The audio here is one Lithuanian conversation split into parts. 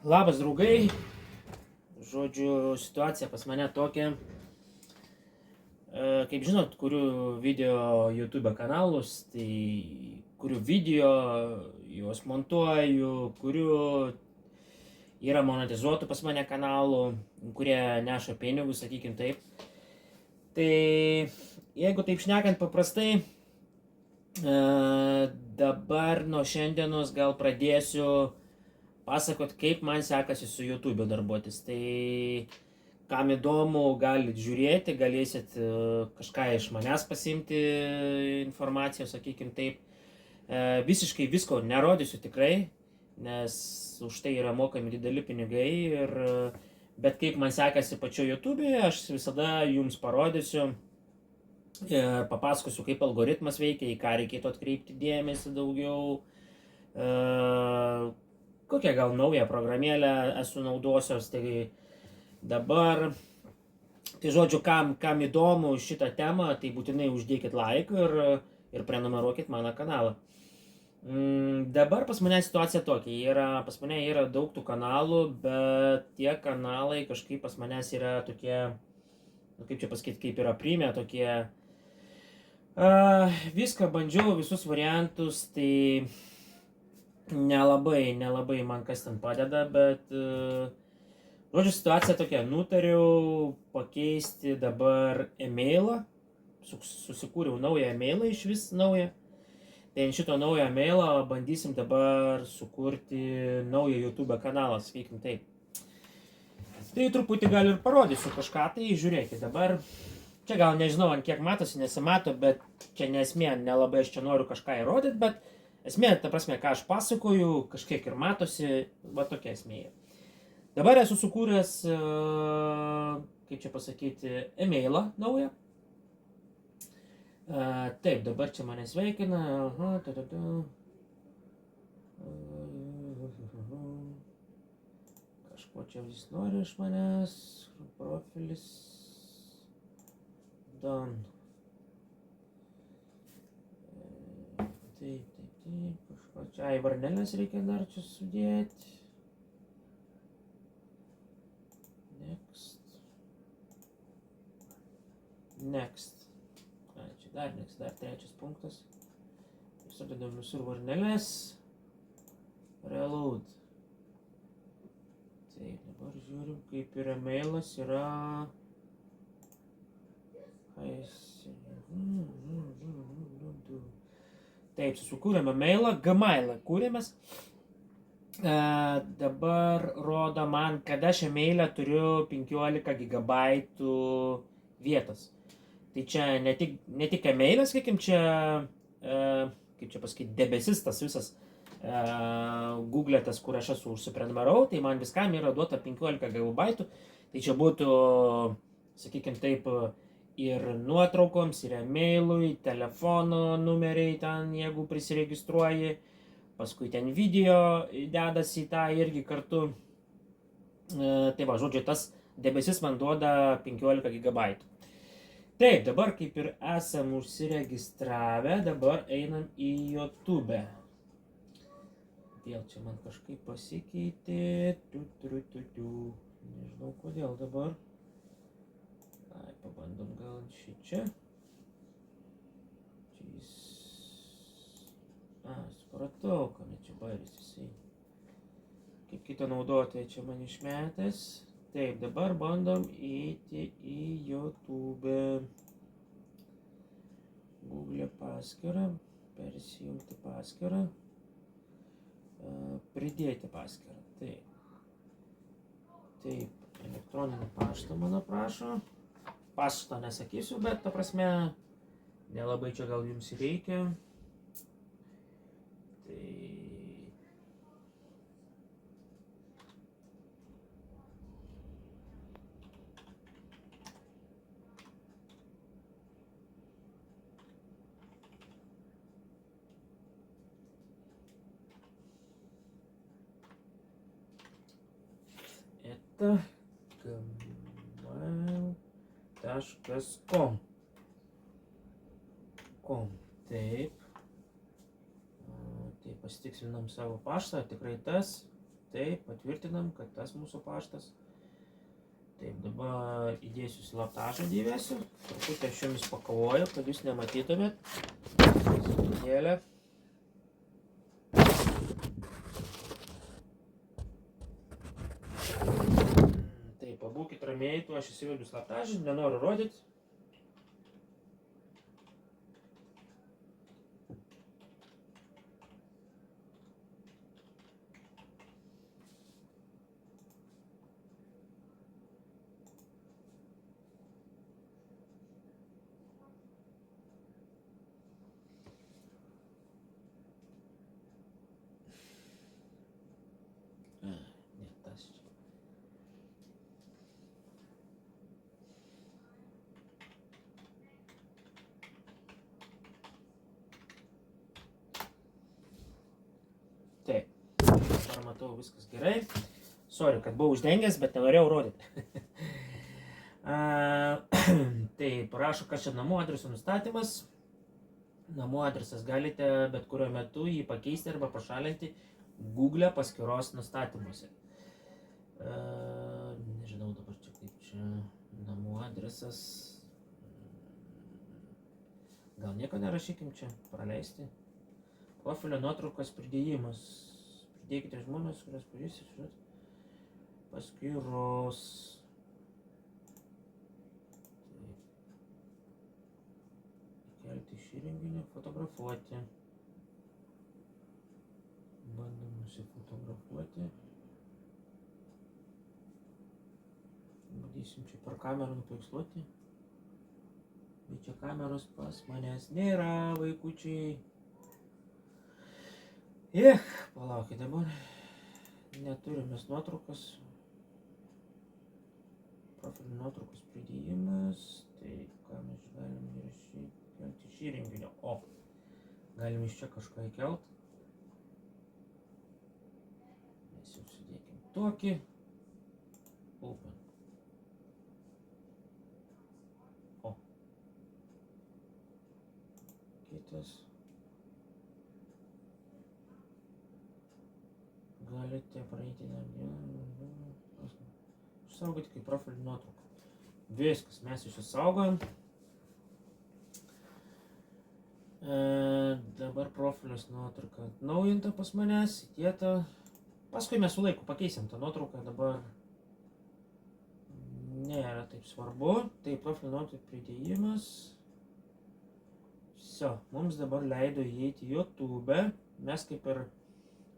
Labas draugai, žodžiu, situacija pas mane tokia, kaip žinot, kuriu video YouTube kanalus, tai kuriu video, juos montuoju, kuriu, yra monetizuotų pas mane kanalų, kurie neša pinigus, sakykim taip. Tai jeigu taip šnekant paprastai, dabar nuo šiandienos gal pradėsiu pasakot, kaip man sekasi su YouTube darbuotis. Tai kam įdomu, galit žiūrėti, galėsit kažką iš manęs pasimti informacijos, sakykim taip. Visiškai visko nerodysiu tikrai, nes už tai yra mokami dideli pinigai. Bet kaip man sekasi pačio YouTube, aš visada jums parodysiu ir papasakosiu, kaip algoritmas veikia, į ką reikėtų atkreipti dėmesį daugiau. Kokią gal naują programėlę esu naudosios, tai dabar, tai žodžiu, kam įdomu šitą temą, tai būtinai uždėkit like ir prenumeruokit mano kanalą. Dabar pas mane situacija tokia, pas mane yra daug tų kanalų, bet tie kanalai kažkaip pas manęs yra tokie, kaip čia pasakyti, kaip yra primė, tokie, viską bandžiau, visus variantus, tai nelabai man kas ten padeda, bet, žodžiu, situacija tokia, nutariau pakeisti dabar e-mailą, susikūriau naują e-mailą iš vis naują, tai ant šito naujo e-mailą bandysim dabar sukurti naują YouTube kanalą, sakykim taip. Tai truputį gal ir parodysiu kažką, tai žiūrėkit dabar, čia gal nežinau, ant kiek matosi, nesimato, bet čia nesmė, nelabai aš čia noriu kažką įrodyti, bet esmė, ta prasme, ką aš pasakoju, kažkiek ir matosi, va tokia esmė. Dabar esu sukūręs, kaip čia pasakyti, e-mailą naują. Taip, dabar čia mane sveikina. Kažko čia vis nori iš manęs. Profilis. Done. Taip, kažko čia, varnelės reikia dar čia sudėti. Next. Čia dar trečias punktas. Sudedam visur varnelės. Reload. Taip, dabar žiūrim, kaip ir e-mailas yra. Taip, sukūrėme mailą, Gmailą kūrėmės. Dabar rodo man, kad aš e-mailę turiu 15 GB vietos. Tai čia ne tik e-mailas, sakykim, čia, kaip čia pasakyti, debesis tas visas Google'tas, kur aš esu užsiprenumerau, tai man viskam yra duota 15 GB. Tai čia būtų, sakykim taip, ir nuotraukoms, ir e-mailui, telefono numeriai ten, jeigu prisiregistruoji, paskui ten video dedasi į tą irgi kartu. Tai va, žodžiu, tas debesis man duoda 15 GB. Taip, dabar kaip ir esam užsiregistravę, dabar einam į YouTube. Vėl čia man kažkaip pasikeitė. Nežinau kodėl dabar. Pabandom gal šičia. Supratau, kam čia bairis jisai. Kaip kitą naudotoją čia man išmetęs. Taip, dabar bandom įeiti į YouTube. Google paskyrą, persijungti paskyrą, pridėti paskyrą. Taip, elektroninį paštą mano prašo. Pašto nesakysiu, bet ta prasme, nelabai čia gal jums reikia. gmail.com. Taip, pasitikslinam savo paštą, tikrai tas. taip, patvirtinam, kad tas mūsų paštas. Taip, dabar įdėsiu slaptažodį įvesiu. Truputį aš jums pakavoju, kad jūs nematytumėt. Sekundėlę. Taip, pabūkit ramiai, tu aš įsivedu slaptažodį, nenoriu rodyti. Ne, tas čia. Taip, dabar matau viskas gerai. Sorry, kad buvau uždengęs, bet nenorėjau rodyti. Tai prašo, kas čia namų adreso nustatymas. Namų adresas galite bet kuriuo metu jį pakeisti arba pašalinti Google paskyros nustatymuose. Nežinau dabar čia kaip čia namų adresas. Gal nieko nerašykim čia, praleisti. Profilio nuotraukos pridėjimas. Pridėkite žmonės, kurias pažįstate. Paskyros. Kelti iš įrenginio, fotografuoti. Bandom nusifotografuoti. Bandysim čia per kamerą nupaveiksluoti. Bet čia kameros pas manęs nėra, vaikučiai. Palaukit dabar. Neturimės nuotraukos. Profilio nuotraukos pridėjimas. Tai ką mes galim įrašyti? Kelti iš įrenginio. Galim iš čia kažką įkelt. Mes jau sudėkim tokį. Open. Kitas. Galite praeiti išsaugoti kaip profilį nuotrauką. Viskas, mes išsaugojam. Dabar profilios nuotrauka atnaujinta pas manęs, įdėta. Paskui mes su laiku pakeisim tą nuotrauką, dabar nėra taip svarbu. Tai profilio nuotraukų pridėjimas. Viso, mums dabar leido įeiti į YouTube. Mes kaip ir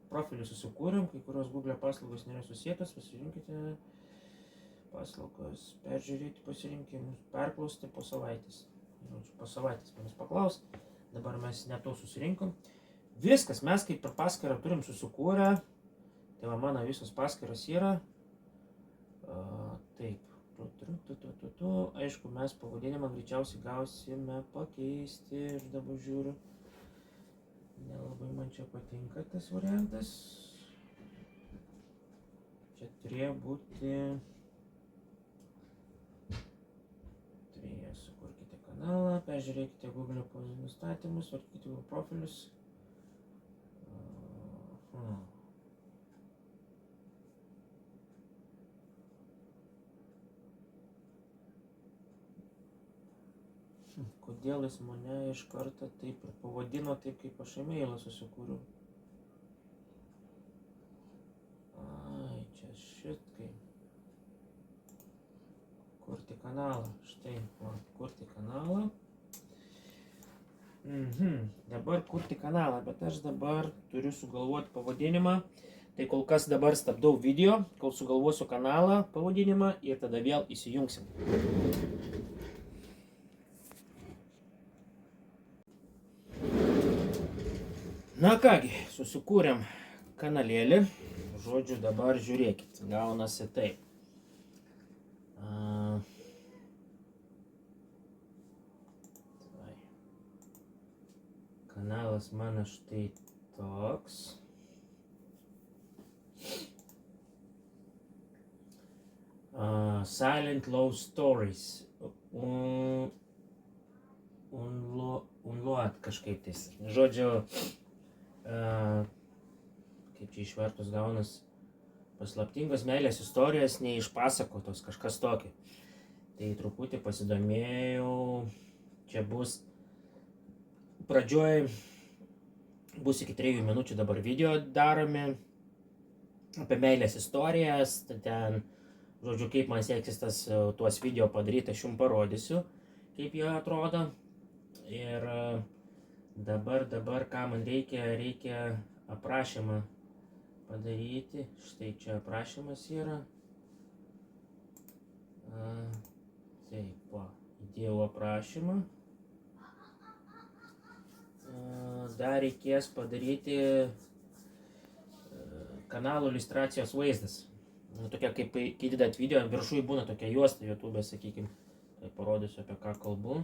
profilį susikūrėm, kai kurios Google paslaugos nėra susietos, pasirinkite paslaugos, peržiūrėti pasirinkimus, perklausti po savaitės. Po savaitės manęs paklaus, dabar mes ne to susirinkom. Viskas, mes kaip ir paskyrą turim susikūrę, tai va mano visos paskyros yra. Taip, aišku, mes pavadinimą greičiausiai gausime pakeisti ir dabar žiūriu. Nelabai man čia patinka tas variantas. Čia turėjo būti. Sukurkite kanalą, peržiūrėkite Google nustatymus, tvarkykite Google profilius. Kodėl jis mane iš karto taip ir pavadino, taip kaip aš e-mailą susikūriau. Čia šitkai. Kurti kanalą. Štai, kurti kanalą. Dabar kurti kanalą, bet aš dabar turiu sugalvoti pavadinimą. Tai kol kas dabar stabdau video, kol sugalvosiu kanalą pavadinimą ir tada vėl įsijungsim. Na kągi, susikūrėm kanalėlį, žodžiu dabar žiūrėkit, gaunasi taip. Kanalas mano štai toks. Silent Love Stories. Unload kažkaip tais. Žodžiu, kaip čia išvertus gaunas, paslaptingos meilės istorijos neišpasakotos, kažkas tokio. Tai truputį pasidomėjau, čia bus pradžioj, bus iki 3 minučių dabar video daromi apie meilės istorijas, ten, žodžiu, kaip man seksis tuos video padaryti, aš jums parodysiu, kaip jie atrodo. Ir dabar ką man reikia aprašymą padaryti. Štai čia aprašymas yra. Taip, va, įdėjau aprašymą. Dar reikės padaryti kanalo iliustracijos vaizdas. Tokia, kaip kai didat video, viršui būna tokia juosta YouTube, sakykim. Tai parodysiu, apie ką kalbu.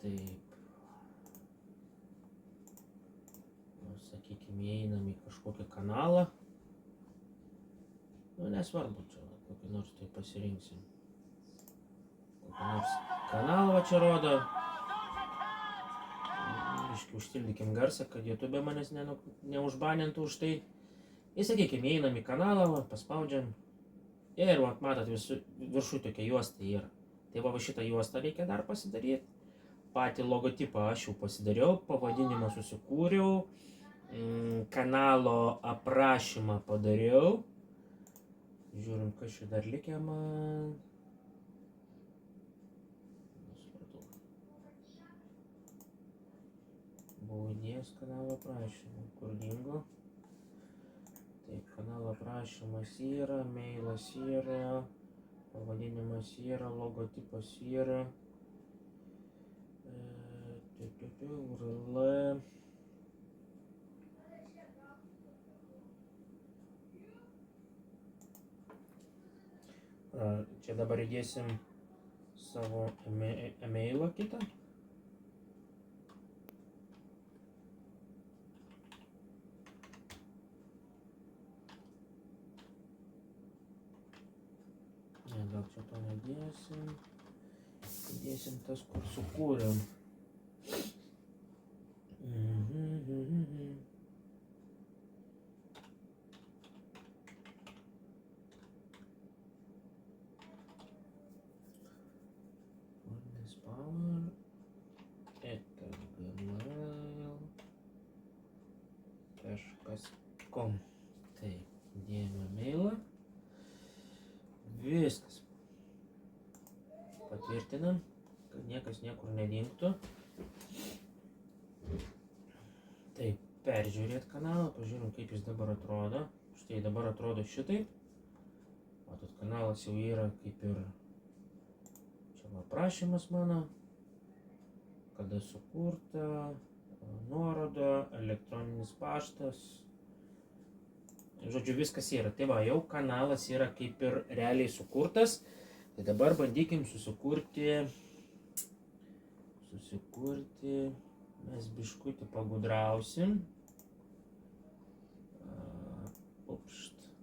Taip. Sakykime, įeinam į kažkokį kanalą. Nu, nesvarbu, čia kokį nors tai pasirinksim. Kokį nors kanalą čia rodo. Iškai užtildykim garsą, kad YouTube manęs neužbanintų už tai. Ir sakykime, įeinam į kanalą, paspaudžiam. Ir matot, viršui tokia juosta yra. Tai va šitą juostą reikia dar pasidaryti. Patį logotipą aš jau pasidariau, pavadinimą susikūriau, kanalo aprašymą padariau. Žiūrim, kas čia dar likę man. Buvau įdėjęs kanalo aprašymą, kur dingo. Taip, kanalo aprašymas yra, mailas yra, pavadinimas yra, logotipas yra. URL. Čia dabar įdėsim savo emailą kitą. Gal čia to nedėsim. Įdėsim tas, kur sukūrėm. gmail.com. Taip, dėjome mailą. Viskas. Patvirtinam, kad niekas niekur nedingtų. Taip, peržiūrėt kanalą, pažiūrim, kaip jis dabar atrodo. Štai dabar atrodo šitaip. Matot, kanalas jau yra kaip ir čia aprašymas mano, kada sukurta, nuoroda, elektroninis paštas. Žodžiu, viskas yra. Tai va, jau kanalas yra kaip ir realiai sukurtas. Tai dabar bandykim susikurti, mes biškutį pagudrausim.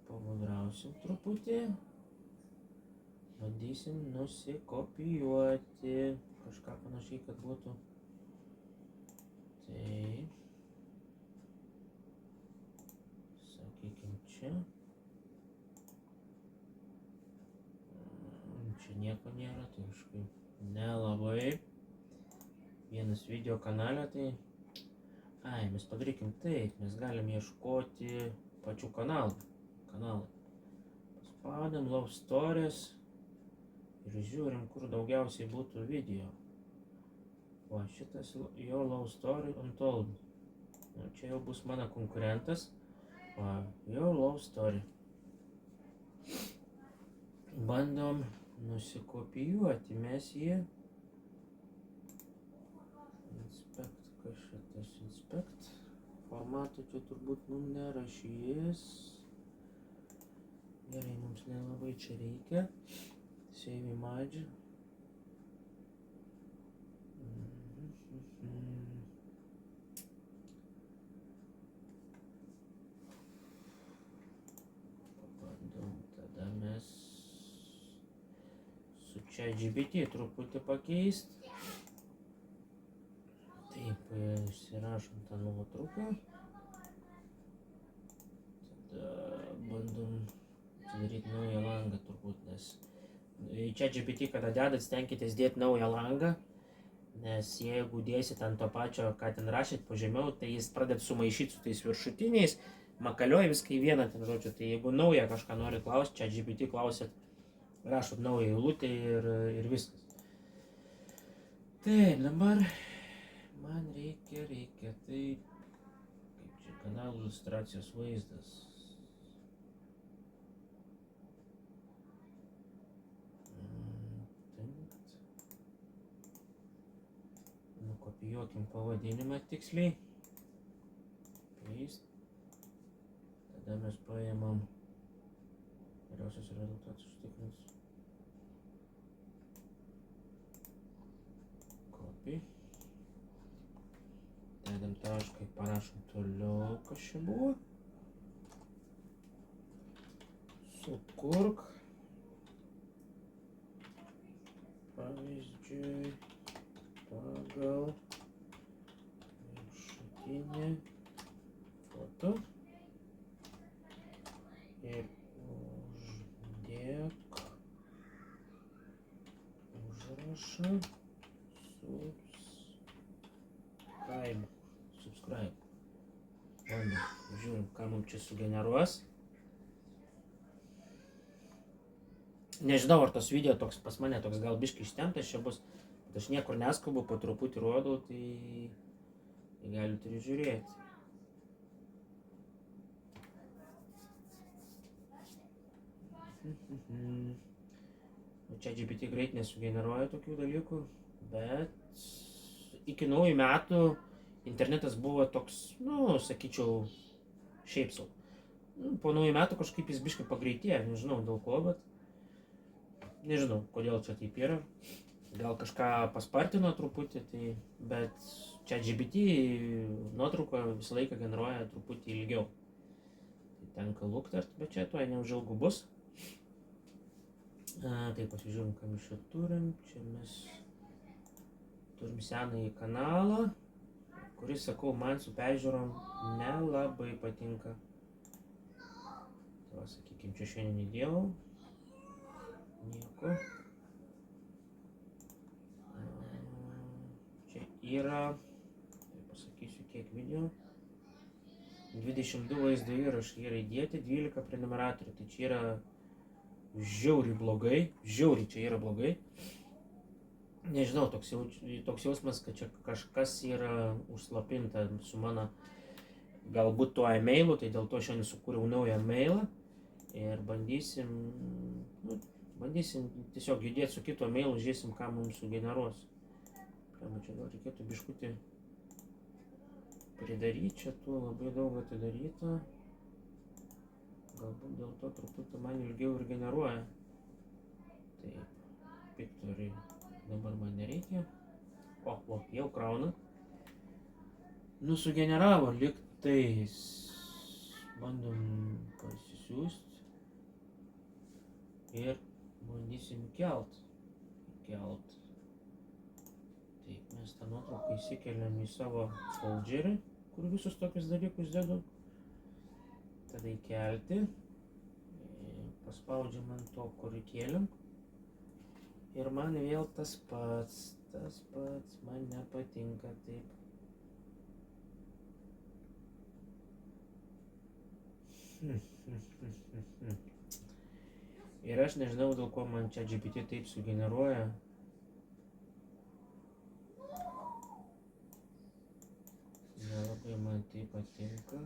Pagudrausim truputį. Bandysim nusikopijuoti. Kažką panašiai, kad būtų. Taip. Sakykim čia. Čia nieko nėra, tai kažkaip nelabai. Vienas video kanale, tai... mes padarykim taip, mes galim ieškoti pačių kanalų. Paspaudėm Love Stories ir žiūrim, kur daugiausiai būtų video. O šitas jo Love Story Untold. Čia jau bus mano konkurentas. Jo Love Story. Bandom nusikopijuoti mes jį. Inspect, kas šitas inspect. Formatų čia turbūt mums nerašys. Gerai, mums nelabai čia reikia. Save image. Pabandom tada mes su ChatGPT truputį pakeist. Taip, išsirašom tą nuotrauką. daryti naują langą turbūt, nes į ChatGPT, kada dedat, stenkitės dėti naują langą, nes jeigu dėsit ant to pačio, ką ten rašyt pažemiau, tai jis pradeda sumaišyti su tais viršutiniais, makalioja viską į vieną, ten žodžiu, tai jeigu naują kažką nori klausti, ChatGPT klausit, rašot naują eilutę ir viskas. Taip, dabar man reikia, tai kaip čia kanalų iliustracijos vaizdas. Nukopijuokim pavadinimą tiksliai. Paste. Tada mes paėmam geriausius rezultatus užtikrins. Copy. Dedam tašką ir parašom toliau, kas čia buvo. Sukurk. Pavyzdžiui, pagal viršutinį foto ir uždėk užrašą subscribe. Bandom, žiūrim, ką mums čia sugeneruos. Nežinau, ar tos video toks pas mane toks gal biškai ištemptas čia bus, bet aš niekur neskalbu, po truputį rodau, tai galite ir žiūrėti. ChatGPT greit nesugeneruoja tokių dalykų, bet iki naujų metų internetas buvo toks, sakyčiau, šiaip sau. Po naujų metų kažkaip jis biškai pagreitėjo, nežinau dėl ko, bet nežinau, kodėl čia taip yra. Gal kažką paspartino truputį, bet ChatGPT nuotrauką visą laiką generuoja truputį ilgiau. Tai tenka luktart, bet čia tuoj neužilgu bus. Tai pasižiūrim, ką mes čia turim. Čia mes turim senąjį kanalą, kuris, sakau, man su peržiūrom nelabai patinka. Tai va, sakykim, čia šiandien įdėjau. Nieko. Čia yra, tai pasakysiu kiek video, 22 vaizdo įrašai yra įdėti, 12 prenumeratorių, tai čia yra žiauriai blogai, čia yra blogai. Nežinau, toks jausmas, kad čia kažkas yra užslapinta su mano galbūt tuo e-mailu, tai dėl to šiandien sukūriau naują e-mailą ir bandysim tiesiog judėti su kito mailu, žiūrėsim, ką mums sugeneruos. Čia gal reikėtų biškutį pridaryti, čia tu labai daug atidaryta. Galbūt dėl to truputį man ilgiau ir generuoja. Taip, piktoriai dabar man nereikia. O, jau krauna. Sugeneravo liktais. Bandom pasisiųsti. Ir bandysim kelt. Taip, mes tą nuotrauką įsikeliam į savo folderį, kur visus tokius dalykus dedu. Tada įkelti. Paspaudžiam ant to, kur įkėliam. Ir man vėl tas pats, man nepatinka taip. Ir aš nežinau, dėl ko man ChatGPT taip sugeneruoja. Nelabai man tai patinka.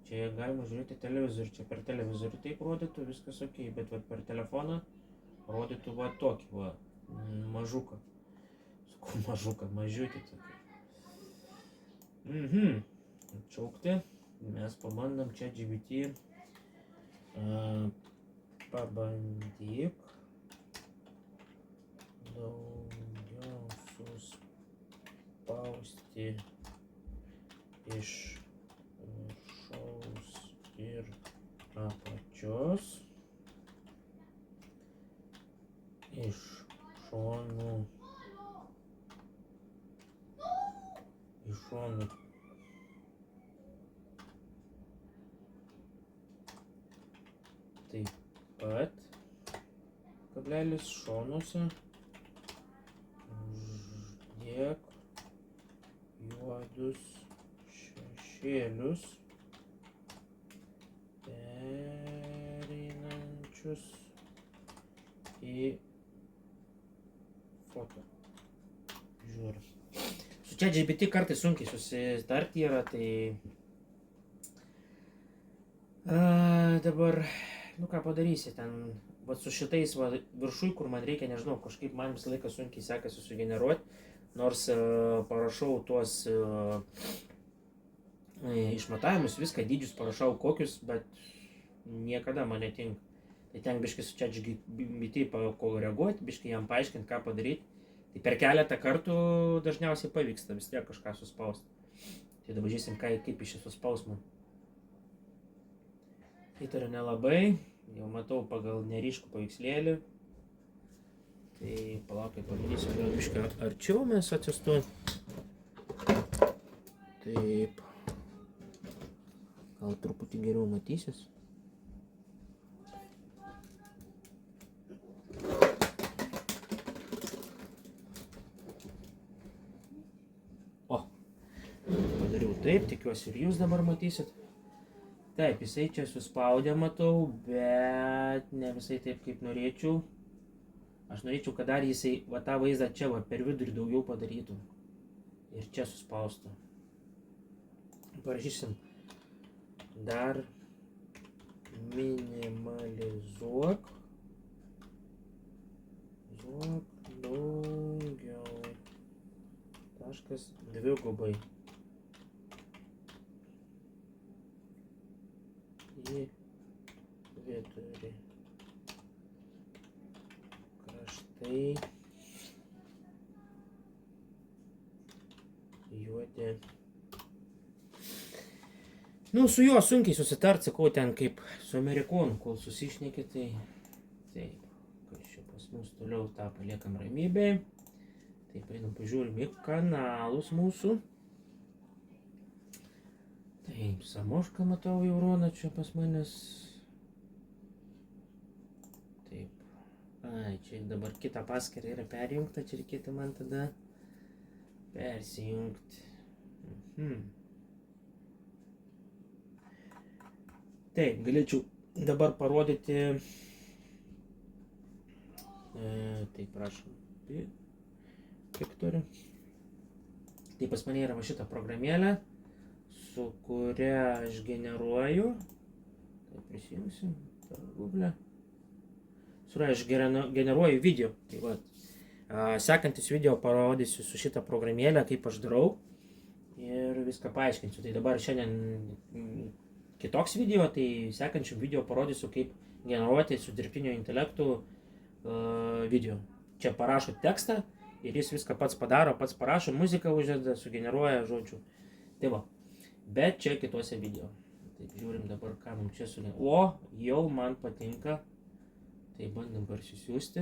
Čia galima žiūrėti televizorių, čia per televizorių taip rodytų, viskas ok, bet per telefoną rodytų tokį mažuką. Sakau, mažuką, mažiutį tokį. Atšaukti. Mes pabandom ChatGPT. Pabandyk daugiau suspausti iš viršaus ir apačios, iš šonų taip pat kablelis šonuose uždėk juodus šešėlius pereinančius į foto. Žiūriu. Su ChatGPT kartais sunkiai susitarti yra, tai dabar, nu ką padarysi, ten, va su šitais va, viršui, kur man reikia, nežinau, kažkaip man visą laiką sunkiai sekasi sugeneruoti, nors parašau tuos išmatavimus, viską, dydžius parašau kokius, bet niekada man netinka. Tai ten biškai su ChatGPT pakoreguoti, biškai jam paaiškinti, ką padaryti. Tai per keletą kartų dažniausiai pavyksta vis tiek kažką suspausti. Tai dabar žiūrėsim, kaip iš šį suspausmą. Įtariu nelabai, jau matau pagal neryškų paveikslėlį. Tai palaukai, padarysiu gal biškai arčiau mes atsistuoti. Taip. Gal truputį geriau matysis. Taip, tikiuosi ir jūs dabar matysit. Taip, jisai čia suspaudė, matau, bet ne visai taip, kaip norėčiau. Aš norėčiau, kad dar jisai va tą vaizdą čia va per vidurį daugiau padarytų. Ir čia suspaustų. Parašysim. Dar minimalizuok. Daugiau. Taškas dvigubai. Į vidurį. Kraštai juodi. Nu, su juo sunkiai susitart, sakau, ten kaip su amerikonu, kol susišneki, tai taip, kas čia pas mus toliau tą paliekam ramybėj. Taip, einam pažiūrim į kanalus mūsų. Taip, Samošką matau jau rodo čia pas manęs. Taip. Ai, čia dabar kita paskyrą yra perjungta, čia reikėtų man tada persijungti. Taip, galėčiau dabar parodyti. Taip, prašom. Viktorė. Tai pas mane yra va šita programėlė, su kuria aš generuoju. Tai prisijungsim per Google. Su kuria aš generuoju video. Tai va, sekantis video parodysiu su šitą programėlę, kaip aš darau. Ir viską paaiškinsiu. Tai dabar šiandien kitoks video, tai sekančiam video parodysiu, kaip generuoti su dirbtinio intelektu video. Čia parašo tekstą ir jis viską pats padaro, pats parašo, muziką uždeda, sugeneruoja žodžių. Tai va, bet čia kitose video. Taip, žiūrim dabar, ką mums čia sugeneruoja. O, jau man patinka. Tai bandom parsisiųsti.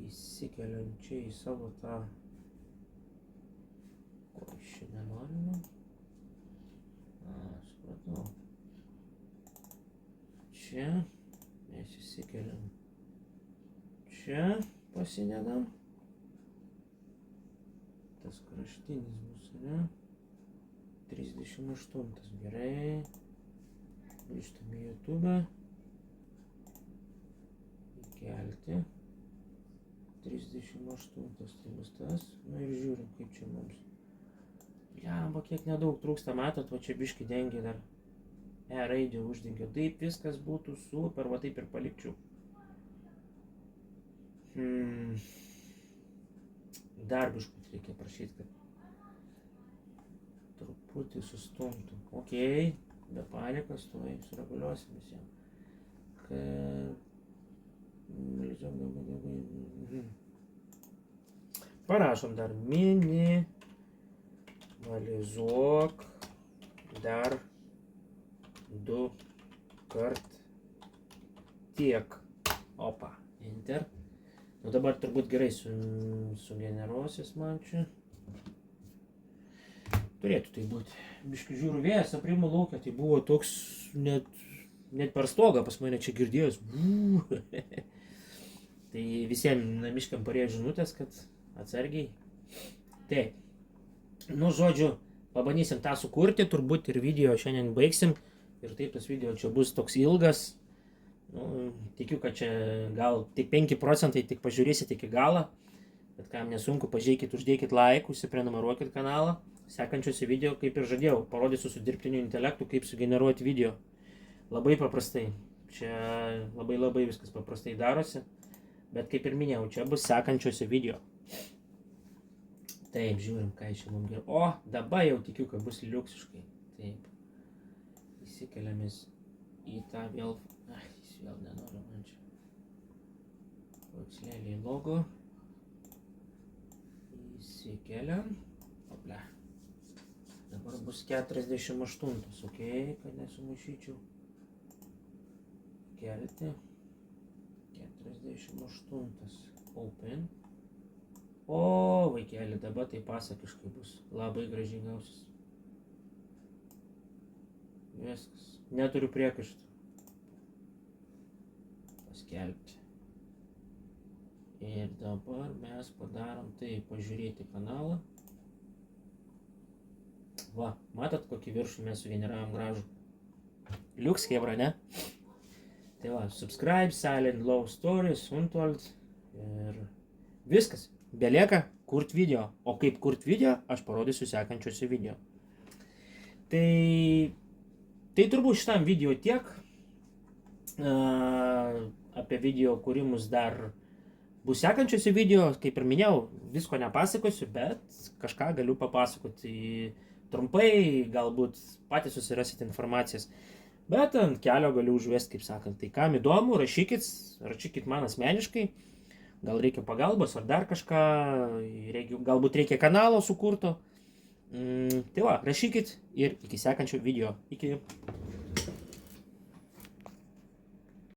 Įsikeliam čia į savo tą... Ko iš čia nenorime? Supratau. Čia mes įsikeliam. Čia pasidedam. Tas kraštinis bus, ne? 38, gerai. Grįžtam į YouTube. Įkelti. 38, tai bus tas. Na ir žiūrim, kaip čia mums. Jamba, kiek nedaug trūksta, matot, va čia biškį dengia dar. Raidė uždengia. Taip viskas būtų super, va taip ir palikčiau. Dar biškut reikia prašyti, kad truputį sustumtų. Ok, be panikos, tuoj sureguliuosim visiems. Parašom dar minimalizuok dar 2 kart tiek. Opa, enter. Nu dabar turbūt gerai sugeneruosis man čia. Turėtų tai būti. Biškai žiūriu, vėjas aprimo laukia, tai buvo toks net net per stogą pas mane čia girdėjus. Tai visiems namiškiam parėjo žinutės, kad atsargiai. Taip. Nu, žodžiu, pabandysim tą sukurti, turbūt ir video šiandien baigsim. Ir taip tas video čia bus toks ilgas. Nu, tikiu, kad čia gal tik 5 procentai tik pažiūrėsit iki galą. Bet kam nesunku, pažiūrėkit, uždėkit like, užsiprenumeruokit kanalą. Sekančiuose video, kaip ir žadėjau, parodysiu su dirbtiniu intelektu, kaip sugeneruoti video. Labai paprastai. Čia labai viskas paprastai darosi. Bet kaip ir minėjau, čia bus sekančiuose video. Taip, žiūrim, ką iš čia mums gerai. O, dabar jau tikiu, kad bus liuksiškai. Taip. Įsikeliamės į tą vėl. Jis vėl nenori man čia. Pauksleliai logo. Įsikeliam. Opla. Dabar bus 48, ok, kad nesumaišyčiau. Kelti. 48. Open. O, vaikeli, dabar tai pasakiškai bus. Labai gražiai gausis. Viskas. Neturiu priekaištų. Paskelbti. Ir dabar mes padarom tai, pažiūrėti kanalą. Va, matot, kokį viršų mes sugeneravom gražų. Liuks, hebra, ne? Tai va, subscribe, silent, low stories, untold. Ir viskas. Belieka kurt video. O kaip kurt video, aš parodysiu sekančiuose video. Tai turbūt šitam video tiek. Apie video kūrimus dar bus sekančiuose video. Kaip ir minėjau, visko nepasakosiu, bet kažką galiu papasakoti. Trumpai, galbūt patys susirasit informacijas. Bet ant kelio galiu užvesti, kaip sakant. Tai kam įdomu, rašykit man asmeniškai. Gal reikia pagalbos ar dar kažką, galbūt reikia kanalo sukurto. Tai va, rašykit ir iki sekančio video. Iki.